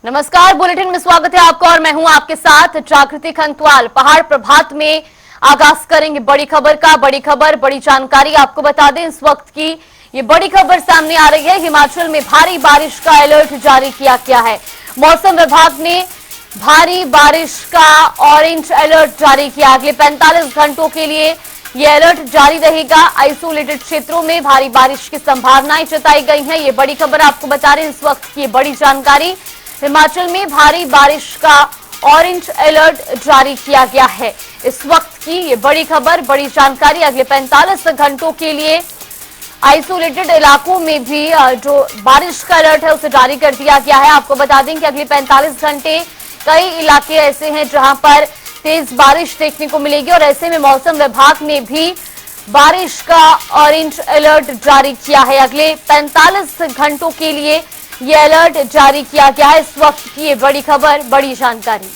नमस्कार, बुलेटिन में स्वागत है आपका और मैं हूं आपके साथ जागृति खंगतवाल। पहाड़ प्रभात में आगाज करेंगे बड़ी खबर का। बड़ी खबर, बड़ी जानकारी आपको बता दें इस वक्त की ये बड़ी खबर सामने आ रही है। हिमाचल में भारी बारिश का अलर्ट जारी किया गया है। मौसम विभाग ने भारी बारिश का ऑरेंज अलर्ट जारी किया। अगले 45 घंटों के लिए ये अलर्ट जारी रहेगा। आइसोलेटेड क्षेत्रों में भारी बारिश की संभावनाएं जताई गई हैं। ये बड़ी खबर आपको बता रहे हैं इस वक्त की बड़ी जानकारी। हिमाचल में भारी बारिश का ऑरेंज अलर्ट जारी किया गया है। इस वक्त की ये बड़ी खबर, बड़ी जानकारी। अगले 45 घंटों के लिए आइसोलेटेड इलाकों में भी जो बारिश का अलर्ट है उसे जारी कर दिया गया है। आपको बता दें कि अगले 45 घंटे कई इलाके ऐसे हैं जहां पर तेज बारिश देखने को मिलेगी और ऐसे में मौसम विभाग ने भी बारिश का ऑरेंज अलर्ट जारी किया है। अगले 45 घंटों के लिए ये अलर्ट जारी किया गया है। इस वक्त की ये बड़ी खबर, बड़ी जानकारी।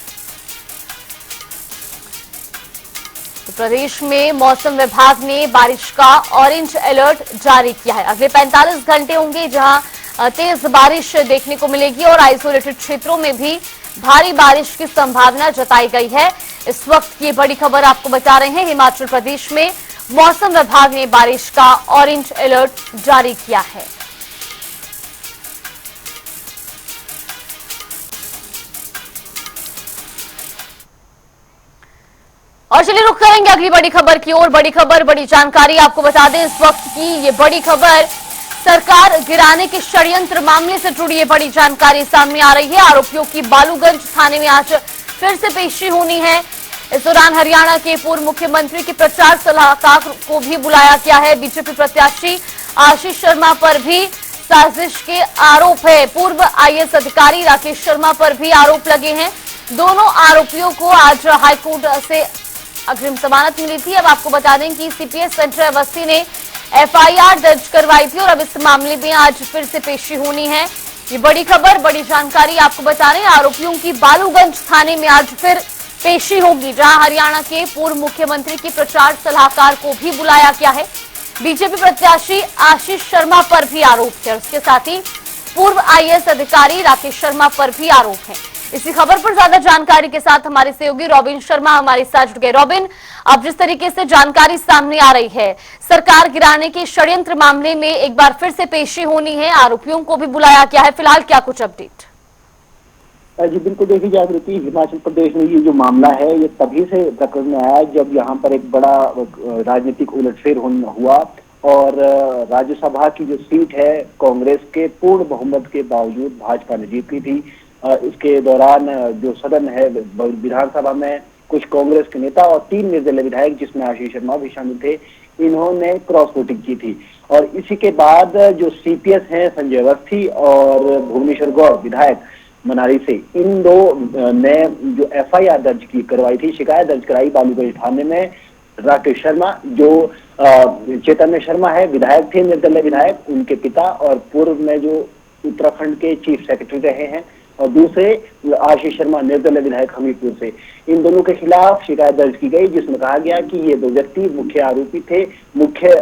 तो प्रदेश में मौसम विभाग ने बारिश का ऑरेंज अलर्ट जारी किया है। अगले 45 घंटे होंगे जहां तेज बारिश देखने को मिलेगी और आइसोलेटेड क्षेत्रों में भी भारी बारिश की संभावना जताई गई है। इस वक्त की बड़ी खबर आपको बता रहे हैं। हिमाचल प्रदेश में मौसम विभाग ने बारिश का ऑरेंज अलर्ट जारी किया है। और चलिए रुक करेंगे अगली बड़ी खबर की ओर। बड़ी खबर, बड़ी जानकारी आपको बता दें इस वक्त की ये बड़ी खबर। सरकार गिराने के षड्यंत्र मामले से जुड़ी ये बड़ी जानकारी सामने आ रही है। आरोपियों की बालूगंज थाने में आज फिर से पेशी होनी है। इस दौरान हरियाणा के पूर्व मुख्यमंत्री के प्रचार सलाहकार को भी बुलाया गया है। बीजेपी प्रत्याशी आशीष शर्मा पर भी साजिश के आरोप है। पूर्व आईएएस अधिकारी राकेश शर्मा पर भी आरोप लगे हैं। दोनों आरोपियों को आज हाईकोर्ट से अग्रिम जमानत मिली थी। अब आपको बता दें कि सीपीएस सेंटर अवस्थी ने एफआईआर दर्ज करवाई थी और अब इस मामले में आज फिर से पेशी होनी है। ये बड़ी खबर, बड़ी जानकारी आपको बता रहे हैं। आरोपियों की बालूगंज थाने में आज फिर पेशी होगी जहां हरियाणा के पूर्व मुख्यमंत्री के प्रचार सलाहकार को भी बुलाया गया है। बीजेपी प्रत्याशी आशीष शर्मा पर भी आरोप है। उसके साथ ही पूर्व आईएएस अधिकारी राकेश शर्मा पर भी आरोप है। इसी खबर पर ज्यादा जानकारी के साथ हमारे सहयोगी रॉबिन शर्मा हमारे साथ जुड़ गए। रॉबिन, अब जिस तरीके से जानकारी सामने आ रही है, सरकार गिराने के षड्यंत्र मामले में एक बार फिर से पेशी होनी है, आरोपियों को भी बुलाया गया है। फिलहाल क्या कुछ अपडेट? जी बिल्कुल, देखिए जागृति, हिमाचल प्रदेश में ये जो मामला है ये तभी से प्रकरण में आया जब यहाँ पर एक बड़ा राजनीतिक उलटफेर हुआ और राज्यसभा की जो सीट है कांग्रेस के पूर्ण बहुमत के बावजूद भाजपा ने जीत ली थी। इसके दौरान जो सदन है विधानसभा में कुछ कांग्रेस के नेता और 3 निर्दलीय विधायक जिसमें आशीष शर्मा भी शामिल थे, इन्होंने क्रॉस वोटिंग की थी। और इसी के बाद जो सीपीएस हैं संजय अवस्थी और भुवनेश्वर गौड़ विधायक मनाली से, इन दो ने जो एफआईआर दर्ज करवाई थी, शिकायत दर्ज कराई बालूगंज थाने में। राकेश शर्मा जो चैतन्य शर्मा है विधायक थे, निर्दलीय विधायक, उनके पिता और पूर्व में जो उत्तराखंड के चीफ सेक्रेटरी रहे हैं, और दूसरे आशीष शर्मा निर्दलीय विधायक हमीरपुर से, इन दोनों के खिलाफ शिकायत दर्ज की गई जिसमें कहा गया कि ये दो व्यक्ति मुख्य आरोपी थे। मुख्य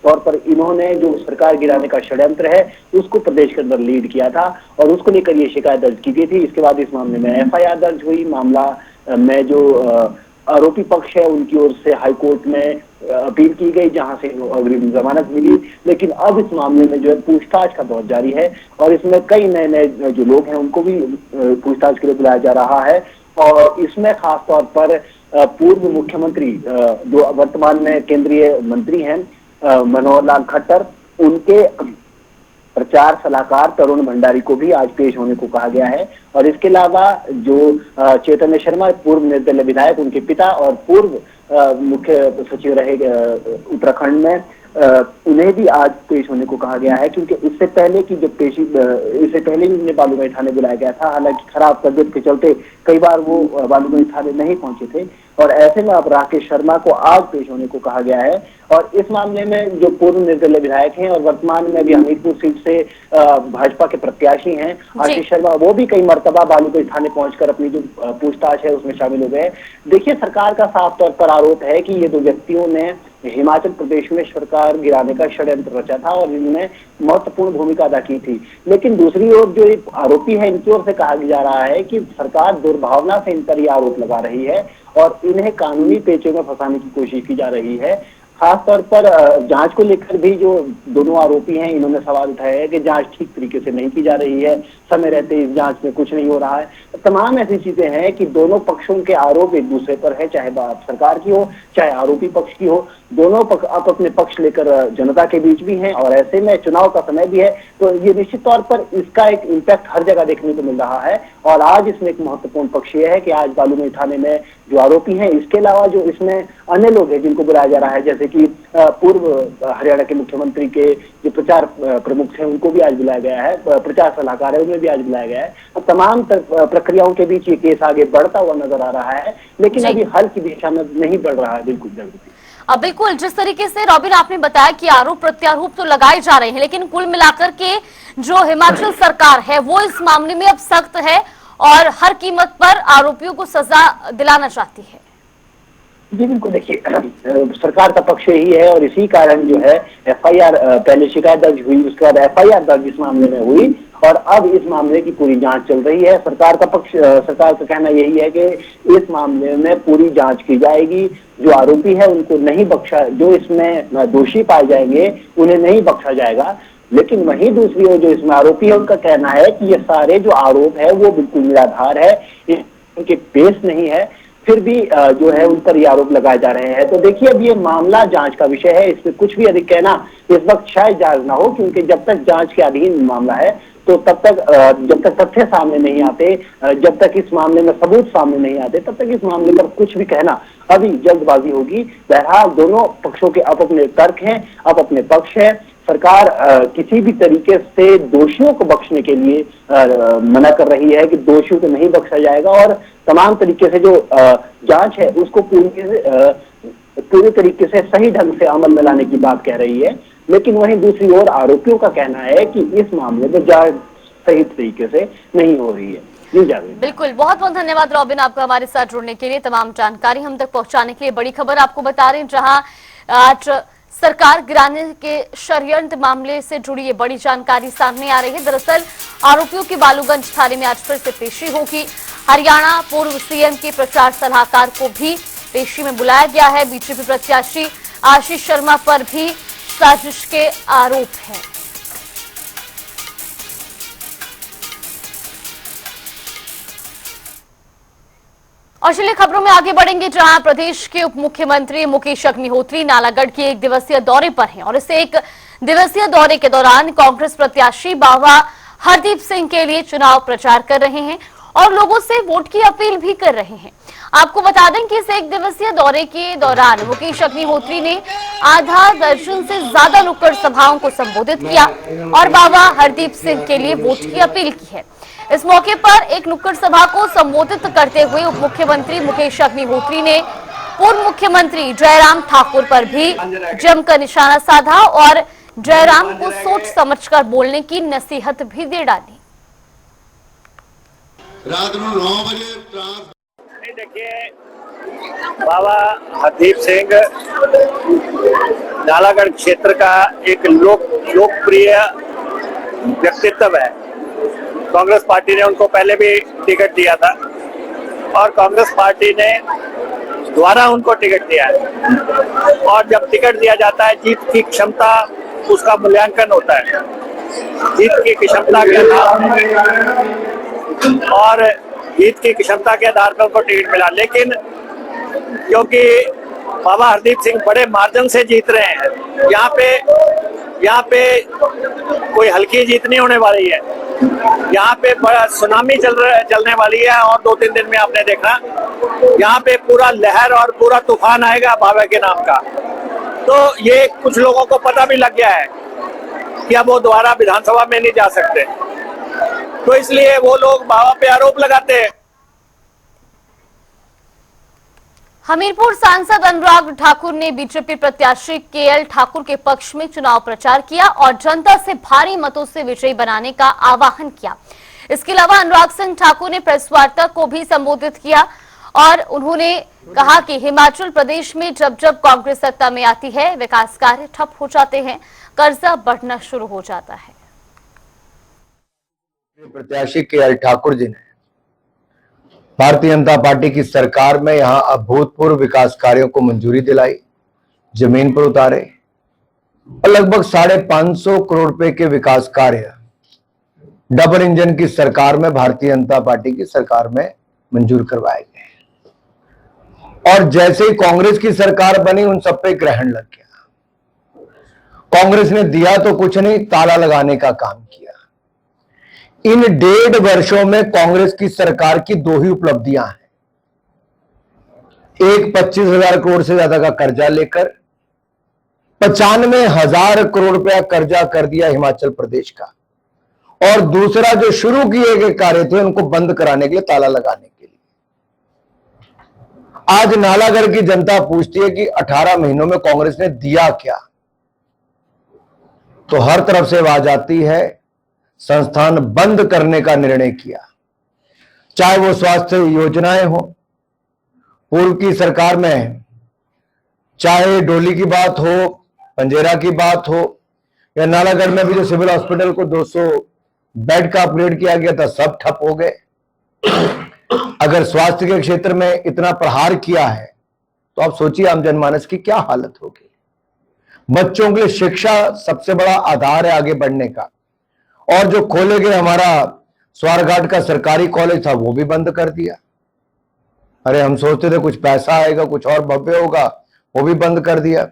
तौर पर इन्होंने जो सरकार गिराने का षड्यंत्र है उसको प्रदेश के अंदर लीड किया था और उसको लेकर ये शिकायत दर्ज की गई थी। इसके बाद इस मामले में एफआईआर दर्ज हुई। मामला में जो आरोपी पक्ष है उनकी ओर से हाईकोर्ट में अपील की गई जहां से अग्रिम जमानत मिली। लेकिन अब इस मामले में जो है पूछताछ का दौर जारी है और इसमें कई नए नए जो लोग हैं उनको भी पूछताछ के लिए बुलाया जा रहा है। और इसमें खास तौर पर पूर्व मुख्यमंत्री जो वर्तमान में केंद्रीय मंत्री हैं मनोहर लाल खट्टर, उनके प्रचार सलाहकार तरुण भंडारी को भी आज पेश होने को कहा गया है। और इसके अलावा जो चैतन्य शर्मा पूर्व निर्दलीय विधायक, उनके पिता और पूर्व मुख्य सचिव रहे उत्तराखंड में, उन्हें भी आज पेश होने को कहा गया है क्योंकि इससे पहले की जब पेशी इससे पहले भी उन्हें बालूगंज थाने बुलाया गया था। हालांकि खराब तबियत के चलते कई बार वो बालूगंज थाने नहीं पहुंचे थे और ऐसे में अब राकेश शर्मा को आज पेश होने को कहा गया है। और इस मामले में जो पूर्व निर्दलीय विधायक हैं और वर्तमान में भी हमीरपुर सीट से भाजपा के प्रत्याशी हैं आशीष शर्मा, वो भी कई मर्तबा बालूगंज थाने पहुंचकर अपनी जो पूछताछ है उसमें शामिल हो गए। देखिए, सरकार का साफ तौर पर आरोप है कि ये दो व्यक्तियों ने हिमाचल प्रदेश में सरकार गिराने का षड्यंत्र रचा था और इन्होंने महत्वपूर्ण भूमिका अदा की थी। लेकिन दूसरी ओर जो एक आरोपी है, इनकी ओर से कहा जा रहा है कि सरकार दुर्भावना से इन पर यह आरोप लगा रही है और इन्हें कानूनी पेचों में फंसाने की कोशिश की जा रही है। खासतौर पर जांच को लेकर भी जो दोनों आरोपी हैं, इन्होंने सवाल उठाया है कि जांच ठीक तरीके से नहीं की जा रही है, समय रहते इस जांच में कुछ नहीं हो रहा है। तमाम ऐसी चीजें हैं कि दोनों पक्षों के आरोप एक दूसरे पर है, चाहे बात सरकार की हो चाहे आरोपी पक्ष की हो। दोनों आप अपने पक्ष लेकर जनता के बीच भी हैं और ऐसे में चुनाव का समय भी है, तो ये निश्चित तौर पर इसका एक इम्पैक्ट हर जगह देखने को मिल रहा है। और आज इसमें एक महत्वपूर्ण पक्ष ये है कि आज बालूमाई थाने में जो आरोपी हैं, इसके अलावा जो इसमें अन्य लोग हैं जिनको बुलाया जा रहा है, जैसे कि पूर्व हरियाणा के मुख्यमंत्री के जो प्रचार प्रमुख थे उनको भी आज बुलाया गया है, प्रचार सलाहकार है उन्हें भी आज बुलाया गया है। तमाम प्रक्रियाओं के बीच ये केस आगे बढ़ता हुआ नजर आ रहा है, लेकिन अभी हल की दिशा में नहीं बढ़ रहा है। बिल्कुल बिल्कुल, जिस तरीके से रॉबिन आपने बताया कि आरोप प्रत्यारोप तो लगाए जा रहे हैं, लेकिन कुल मिलाकर के जो हिमाचल सरकार है वो इस मामले में अब सख्त है और हर कीमत पर आरोपियों को सजा दिलाना चाहती है। जी बिल्कुल, देखिए सरकार का पक्ष यही है और इसी कारण जो है एफआईआर, पहले शिकायत दर्ज हुई, उसके बाद एफआईआर दर्ज इस मामले में हुई और अब इस मामले की पूरी जांच चल रही है। सरकार का कहना यही है कि इस मामले में पूरी जांच की जाएगी। जो आरोपी है उनको नहीं बख्शा, जो इसमें दोषी पाए जाएंगे उन्हें नहीं बख्शा जाएगा। लेकिन वहीं दूसरी ओर जो इसमें आरोपी है उनका कहना है कि ये सारे जो आरोप है वो बिल्कुल निराधार है, इनके बेस नहीं है, फिर भी जो है उन पर ये आरोप लगाए जा रहे हैं। तो देखिए अब ये मामला जांच का विषय है, इसमें कुछ भी अधिक कहना इस वक्त शायद जायज ना हो, क्योंकि जब तक जांच के अधीन मामला है तो तब तक जब तक तथ्य सामने नहीं आते, जब तक इस मामले में सबूत सामने नहीं आते, तब तक इस मामले पर कुछ भी कहना अभी जल्दबाजी होगी। बहरहाल दोनों पक्षों के अब अपने तर्क हैं, अब अपने पक्ष है। सरकार किसी भी तरीके से दोषियों को बख्शने के लिए मना कर रही है कि दोषियों को नहीं बख्शा जाएगा और तमाम तरीके से जो जांच है उसको पूरी तरीके से सही ढंग से अमल में लाने की बात कह रही है। लेकिन वहीं दूसरी ओर आरोपियों का कहना है कि इस मामले में जांच सही तरीके से नहीं हो रही है। जी जावेद, बिल्कुल, बहुत बहुत धन्यवाद रॉबिन आपका हमारे साथ जुड़ने के लिए, तमाम जानकारी हम तक पहुंचाने के लिए। बड़ी खबर आपको बता रहे हैं, जहां आज सरकार गिराने के षड्यंत्र मामले से जुड़ी ये बड़ी जानकारी सामने आ रही है। दरअसल आरोपियों की बालूगंज थाने में आज फिर से पेशी होगी। हरियाणा पूर्व सीएम के प्रचार सलाहकार को भी पेशी में बुलाया गया है। बीजेपी प्रत्याशी आशीष शर्मा पर भी साजिश के आरोप हैं। और चलिए खबरों में आगे बढ़ेंगे, जहां प्रदेश के उप मुख्यमंत्री मुकेश अग्निहोत्री नालागढ़ के 1 दिवसीय दौरे पर हैं और इस 1 दिवसीय दौरे के दौरान कांग्रेस प्रत्याशी बाबा हरदीप सिंह के लिए चुनाव प्रचार कर रहे हैं और लोगों से वोट की अपील भी कर रहे हैं। आपको बता दें कि इस 1 दिवसीय दौरे के दौरान मुकेश अग्निहोत्री ने आधा दर्जन से ज्यादा नुक्कड़ सभाओं को संबोधित किया और बाबा हरदीप सिंह के लिए वोट की अपील की है। इस मौके पर एक नुक्कड़ सभा को संबोधित करते हुए उप मुख्यमंत्री मुकेश अग्निहोत्री ने पूर्व मुख्यमंत्री जयराम ठाकुर पर भी जमकर निशाना साधा और जयराम को सोच समझकर बोलने की नसीहत भी दे डाली। रात को 9 बजे देखिए, बाबा हरदीप सिंह नालागढ़ क्षेत्र का एक लोकप्रिय व्यक्तित्व है। कांग्रेस पार्टी ने उनको पहले भी टिकट दिया था और कांग्रेस पार्टी ने द्वारा उनको टिकट दिया है और जब टिकट दिया जाता है जीत की क्षमता उसका मूल्यांकन होता है, जीत की क्षमता के आधार और जीत की क्षमता के आधार पर उनको टिकट मिला। लेकिन क्योंकि बाबा हरदीप सिंह बड़े मार्जिन से जीत रहे हैं, यहाँ पे कोई हल्की जीत नहीं होने वाली है, यहाँ पे बड़ा सुनामी चलने वाली है और 2-3 दिन में आपने देखा यहाँ पे पूरा लहर और पूरा तूफान आएगा बाबा के नाम का। तो ये कुछ लोगों को पता भी लग गया है कि अब वो दोबारा विधानसभा में नहीं जा सकते, तो इसलिए वो लोग बाबा पे आरोप लगाते हैं। हमीरपुर सांसद अनुराग ठाकुर ने बीजेपी प्रत्याशी केएल ठाकुर के पक्ष में चुनाव प्रचार किया और जनता से भारी मतों से विजयी बनाने का आह्वान किया। इसके अलावा अनुराग सिंह ठाकुर ने प्रेस वार्ता को भी संबोधित किया और उन्होंने कहा कि हिमाचल प्रदेश में जब जब कांग्रेस सत्ता में आती है विकास कार्य ठप हो जाते हैं, कर्जा बढ़ना शुरू हो जाता है। प्रत्याशी के ठाकुर जी ने भारतीय जनता पार्टी की सरकार में यहां अभूतपूर्व विकास कार्यों को मंजूरी दिलाई, जमीन पर उतारे और लगभग 550 करोड़ रुपए के विकास कार्य डबल इंजन की सरकार में, भारतीय जनता पार्टी की सरकार में मंजूर करवाए गए। और जैसे ही कांग्रेस की सरकार बनी उन सब पे ग्रहण लग गया। कांग्रेस ने दिया तो कुछ नहीं, ताला लगाने का काम किया। इन 1.5 वर्षों में कांग्रेस की सरकार की 2 ही उपलब्धियां हैं। एक 25,000 करोड़ से ज्यादा का कर्जा लेकर 95,000 करोड़ रुपया कर्जा कर दिया हिमाचल प्रदेश का, और दूसरा जो शुरू किए गए कार्य थे उनको बंद कराने के लिए, ताला लगाने के लिए। आज नालागढ़ की जनता पूछती है कि 18 महीनों में कांग्रेस ने दिया क्या, तो हर तरफ से आवाज आती है संस्थान बंद करने का निर्णय किया। चाहे वो स्वास्थ्य योजनाएं हो पूर्व की सरकार में, चाहे डोली की बात हो, पंजेरा की बात हो, या नालागढ़ में भी जो सिविल हॉस्पिटल को 200 बेड का अपग्रेड किया गया था, सब ठप हो गए। अगर स्वास्थ्य के क्षेत्र में इतना प्रहार किया है तो आप सोचिए आम जनमानस की क्या हालत होगी। बच्चों के लिए शिक्षा सबसे बड़ा आधार है आगे बढ़ने का, और जो खोले गए हमारा स्वारघाट का सरकारी कॉलेज था वो भी बंद कर दिया। अरे हम सोचते थे कुछ पैसा आएगा, कुछ और भव्य होगा, वो भी बंद कर दिया।